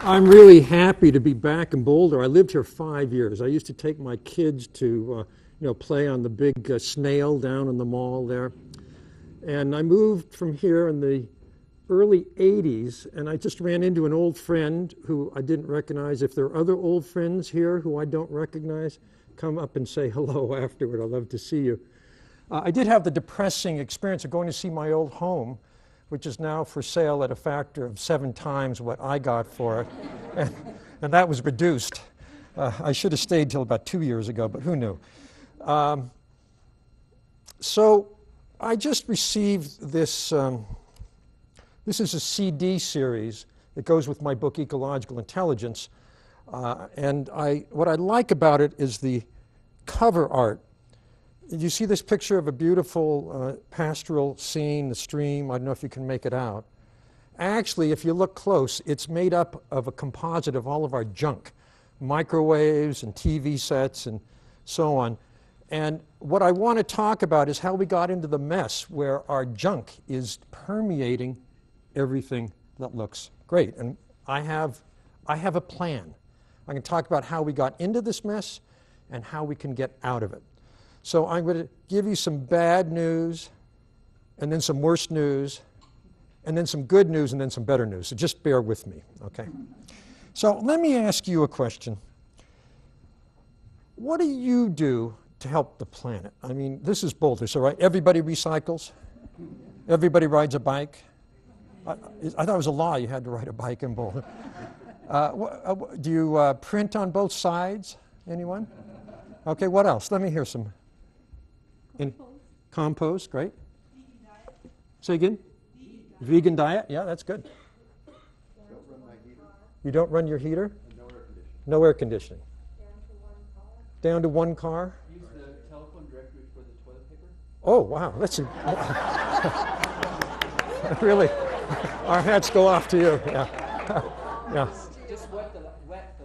I'm really happy to be back in Boulder. I lived here 5 years. I used to take my kids to play on the big snail down in the mall there. And I moved from here in the early 80s, and I just ran into an old friend who I didn't recognize. If there are other old friends here who I don't recognize, come up and say hello afterward. I'd love to see you. I did have the depressing experience of going to see my old home, which is now for sale at a factor of 7 times what I got for it. And that was reduced. I should have stayed till about 2 years ago, but who knew? So I just received this. This is a CD series that goes with my book, Ecological Intelligence. And what I like about it is the cover art. You see this picture of a beautiful pastoral scene, the stream. I don't know if you can make it out. Actually, if you look close, it's made up of a composite of all of our junk, microwaves and TV sets and so on. And what I want to talk about is how we got into the mess where our junk is permeating everything that looks great. And I have a plan. I'm going to talk about how we got into this mess and how we can get out of it. So I'm going to give you some bad news, and then some worse news, and then some good news, and then some better news. So just bear with me, okay? So let me ask you a question. What do you do to help the planet? I mean, this is Boulder, so right? Everybody recycles? Everybody rides a bike? I thought it was a law you had to ride a bike in Boulder. Do you print on both sides? Anyone? Okay, what else? Let me hear some. Compost, great. Vegan diet. Say again? Vegan diet, yeah, that's good. Don't run my heater. You don't run your heater? No air conditioning. No air conditioning. Down to one car. Down to one car? Use the telephone directory for the toilet paper. Oh, wow, that's really, our hats go off to you, yeah. Yeah. Just wet the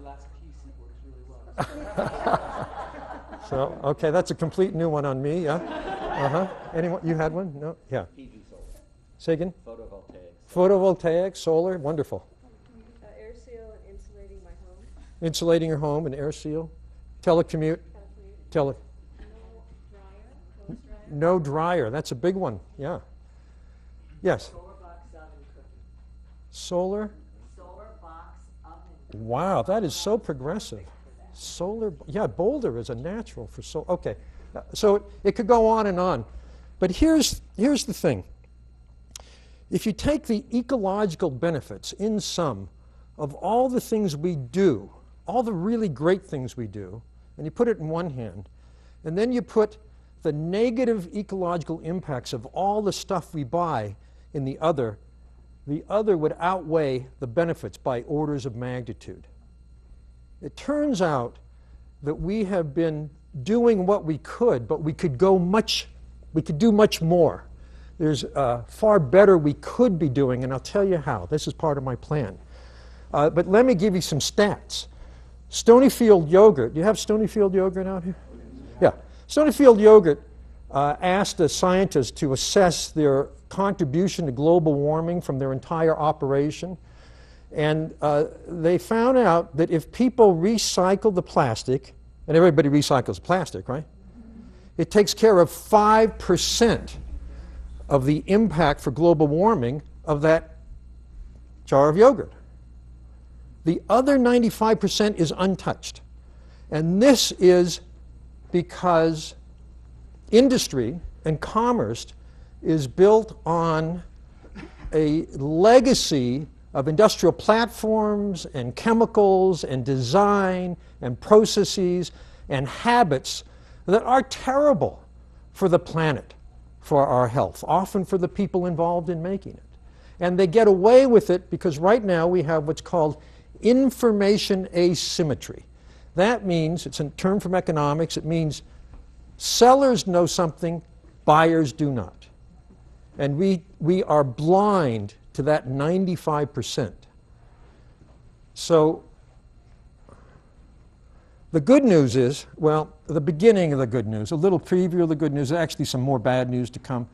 last piece and it works really well. So, okay, that's a complete new one on me, yeah? Uh-huh. Anyone, you had one? No? Yeah. PV solar. Say again? Photovoltaics. Photovoltaic, solar, wonderful. Air seal and insulating my home. Insulating your home and air seal. Telecommute. No dryer. No dryer, that's a big one, yeah. Yes? Solar box oven cooking. Solar? Solar box oven. Wow, that is so progressive. Solar, yeah, Boulder is a natural for solar. Okay, so it could go on and on. But here's the thing. If you take the ecological benefits in sum of all the things we do, all the really great things we do, and you put it in one hand, and then you put the negative ecological impacts of all the stuff we buy in the other would outweigh the benefits by orders of magnitude. It turns out that we have been doing what we could, but we could do much more. There's far better we could be doing, and I'll tell you how. This is part of my plan. But let me give you some stats. Stonyfield yogurt. Do you have Stonyfield yogurt out here? Yeah. Stonyfield yogurt asked a scientist to assess their contribution to global warming from their entire operation. And they found out that if people recycle the plastic, and everybody recycles plastic, right? It takes care of 5% of the impact for global warming of that jar of yogurt. The other 95% is untouched. And this is because industry and commerce is built on a legacy of industrial platforms and chemicals and design and processes and habits that are terrible for the planet, for our health, often for the people involved in making it. And they get away with it because right now we have what's called information asymmetry. That means, it's a term from economics, it means sellers know something, buyers do not. And we are blind to that 95%. So the good news is, well, the beginning of the good news, a little preview of the good news, actually some more bad news to come.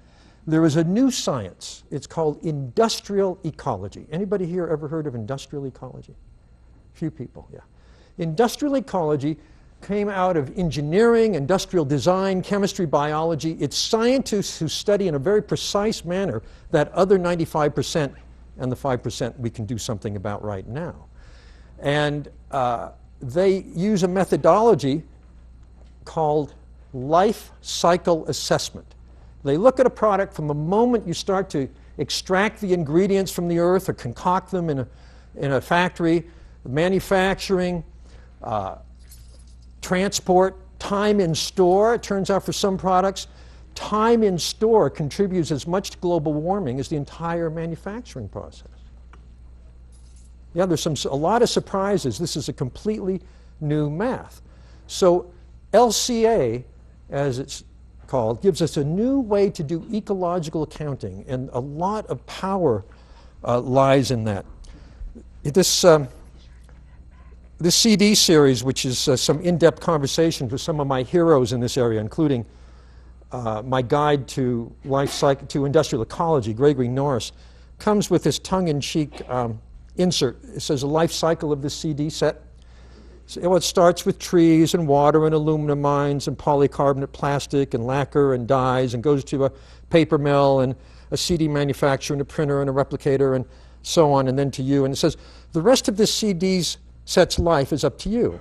There is a new science. It's called industrial ecology. Anybody here ever heard of industrial ecology? Few people, yeah. Industrial ecology came out of engineering, industrial design, chemistry, biology. It's scientists who study in a very precise manner that other 95% and the 5% we can do something about right now. And they use a methodology called life cycle assessment. They look at a product from the moment you start to extract the ingredients from the earth or concoct them in a factory, manufacturing, transport, time in store. It turns out for some products, time in store contributes as much to global warming as the entire manufacturing process. Yeah, there's a lot of surprises. This is a completely new math. So LCA, as it's called, gives us a new way to do ecological accounting, and a lot of power lies in that. This CD series, which is some in-depth conversations with some of my heroes in this area, including my guide to life cycle, to industrial ecology, Gregory Norris, comes with this tongue-in-cheek insert. It says a life cycle of this CD set. So it starts with trees and water and aluminum mines and polycarbonate plastic and lacquer and dyes, and goes to a paper mill and a CD manufacturer and a printer and a replicator and so on, and then to you. And it says the rest of this CD's set's life is up to you.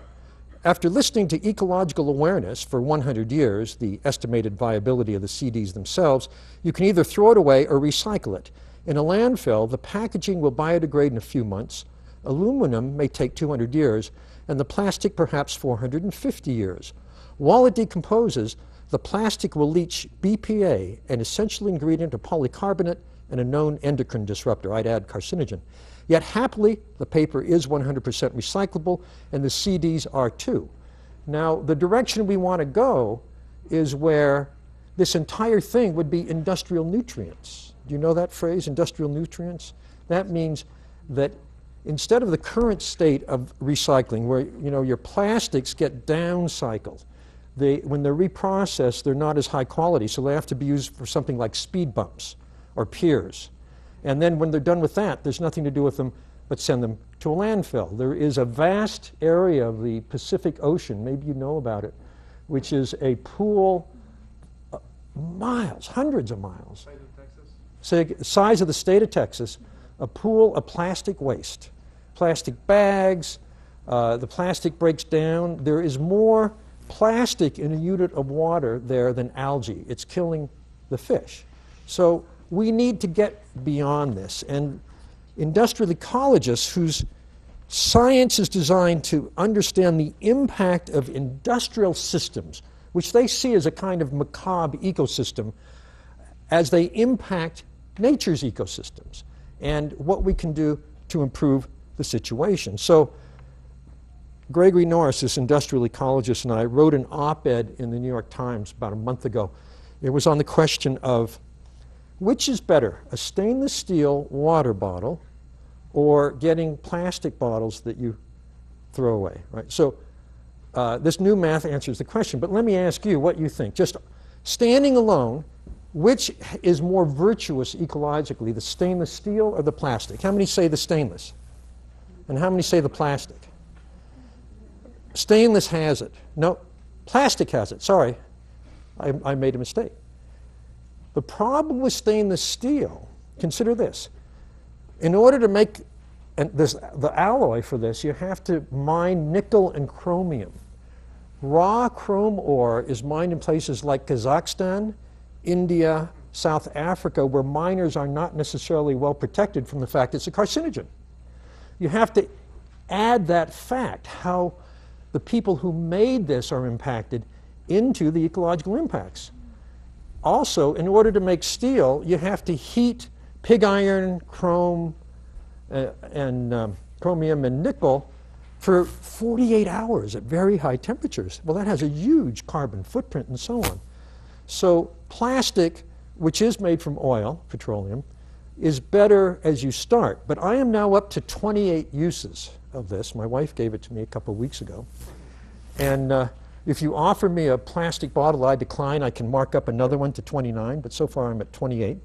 After listening to ecological awareness for 100 years, the estimated viability of the CDs themselves, you can either throw it away or recycle it. In a landfill, the packaging will biodegrade in a few months, aluminum may take 200 years, and the plastic perhaps 450 years. While it decomposes, the plastic will leach BPA, an essential ingredient of polycarbonate and a known endocrine disruptor, I'd add carcinogen. Yet happily, the paper is 100% recyclable, and the CDs are too. Now, the direction we want to go is where this entire thing would be industrial nutrients. Do you know that phrase, industrial nutrients? That means that instead of the current state of recycling, where your plastics get downcycled, when they're reprocessed, they're not as high quality, so they have to be used for something like speed bumps or piers. And then when they're done with that, there's nothing to do with them but send them to a landfill. There is a vast area of the Pacific Ocean, maybe you know about it, which is a pool, miles, hundreds of miles, size of the state of Texas, a pool of plastic waste. Plastic bags, the plastic breaks down. There is more plastic in a unit of water there than algae. It's killing the fish. So we need to get beyond this. And industrial ecologists whose science is designed to understand the impact of industrial systems, which they see as a kind of macabre ecosystem, as they impact nature's ecosystems, and what we can do to improve the situation. So Gregory Norris, this industrial ecologist, and I wrote an op-ed in the New York Times about a month ago. It was on the question of which is better, a stainless steel water bottle or getting plastic bottles that you throw away, right? So this new math answers the question, but let me ask you what you think. Just standing alone, which is more virtuous ecologically, the stainless steel or the plastic? How many say the stainless? And how many say the plastic? Stainless has it. No, plastic has it. Sorry, I made a mistake. The problem with stainless steel, consider this. In order to make the alloy for this, you have to mine nickel and chromium. Raw chrome ore is mined in places like Kazakhstan, India, South Africa, where miners are not necessarily well protected from the fact it's a carcinogen. You have to add that fact, how the people who made this are impacted, into the ecological impacts. Also, in order to make steel, you have to heat pig iron, chrome, and chromium and nickel for 48 hours at very high temperatures. Well, that has a huge carbon footprint and so on. So plastic, which is made from oil, petroleum, is better as you start. But I am now up to 28 uses of this. My wife gave it to me a couple of weeks ago. And if you offer me a plastic bottle I decline, I can mark up another one to 29, but so far I'm at 28.